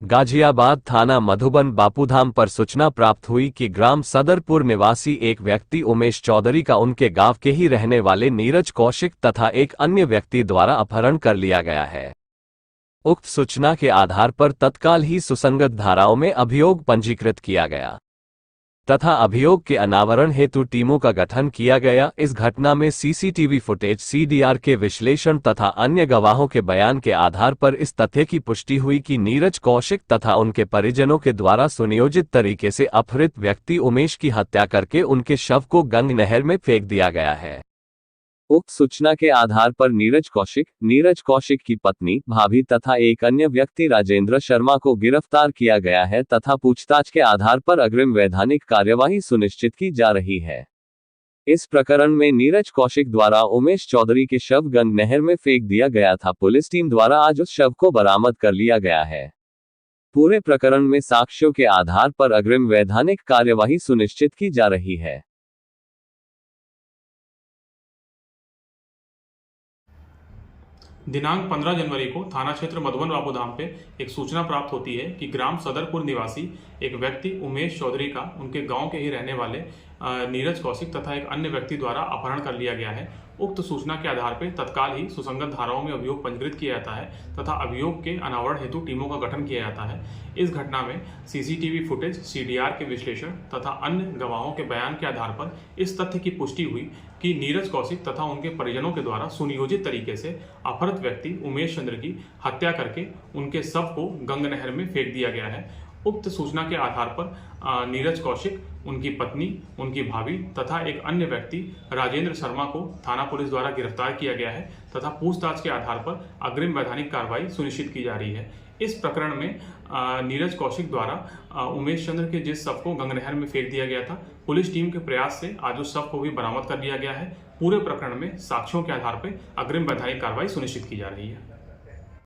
गाजियाबाद थाना मधुबन बापूधाम पर सूचना प्राप्त हुई कि ग्राम सदरपुर निवासी एक व्यक्ति उमेश चौधरी का उनके गांव के ही रहने वाले नीरज कौशिक तथा एक अन्य व्यक्ति द्वारा अपहरण कर लिया गया है। उक्त सूचना के आधार पर तत्काल ही सुसंगत धाराओं में अभियोग पंजीकृत किया गया तथा अभियोग के अनावरण हेतु टीमों का गठन किया गया। इस घटना में सीसीटीवी फुटेज, सीडीआर के विश्लेषण तथा अन्य गवाहों के बयान के आधार पर इस तथ्य की पुष्टि हुई कि नीरज कौशिक तथा उनके परिजनों के द्वारा सुनियोजित तरीके से अपहृत व्यक्ति उमेश की हत्या करके उनके शव को गंग नहर में फेंक दिया गया है। उक्त सूचना के आधार पर नीरज कौशिक की पत्नी, भाभी तथा एक अन्य व्यक्ति राजेंद्र शर्मा को गिरफ्तार किया गया है तथा पूछताछ के आधार पर अग्रिम वैधानिक कार्यवाही सुनिश्चित की जा रही है। इस प्रकरण में नीरज कौशिक द्वारा उमेश चौधरी के शव गंग नहर में फेंक दिया गया था। पुलिस टीम द्वारा आज उस शव को बरामद कर लिया गया है। पूरे प्रकरण में साक्ष्यों के आधार पर अग्रिम वैधानिक कार्यवाही सुनिश्चित की जा रही है। दिनांक 15 जनवरी को थाना क्षेत्र मधुबन बापूधाम पे एक सूचना प्राप्त होती है कि ग्राम सदरपुर निवासी एक व्यक्ति उमेश चौधरी का उनके गांव के ही रहने वाले नीरज कौशिक तथा एक अन्य व्यक्ति द्वारा अपहरण कर लिया गया है। उक्त सूचना के आधार पर तत्काल ही सुसंगत धाराओं में अभियोग पंजीकृत किया जाता है तथा अभियोग के अनावरण हेतु टीमों का गठन किया जाता है। इस घटना में सीसीटीवी फुटेज, सीडीआर के विश्लेषण तथा अन्य गवाहों के बयान के आधार पर इस तथ्य की पुष्टि हुई कि नीरज कौशिक तथा उनके परिजनों के द्वारा सुनियोजित तरीके से अपहृत व्यक्ति उमेश चंद्र की हत्या करके उनके शव को गंग नहर में फेंक दिया गया है। उक्त सूचना के आधार पर नीरज कौशिक, उनकी पत्नी, उनकी भाभी तथा एक अन्य व्यक्ति राजेंद्र शर्मा को थाना पुलिस द्वारा गिरफ्तार किया गया है तथा पूछताछ के आधार पर अग्रिम वैधानिक कार्रवाई सुनिश्चित की जा रही है। इस प्रकरण में नीरज कौशिक द्वारा उमेश चंद्र के जिस शव को गंग नहर में फेंक दिया गया था, पुलिस टीम के प्रयास से आज उस शव को भी बरामद कर लिया गया है। पूरे प्रकरण में साक्ष्यों के आधार पर अग्रिम वैधानिक कार्रवाई सुनिश्चित की जा रही है।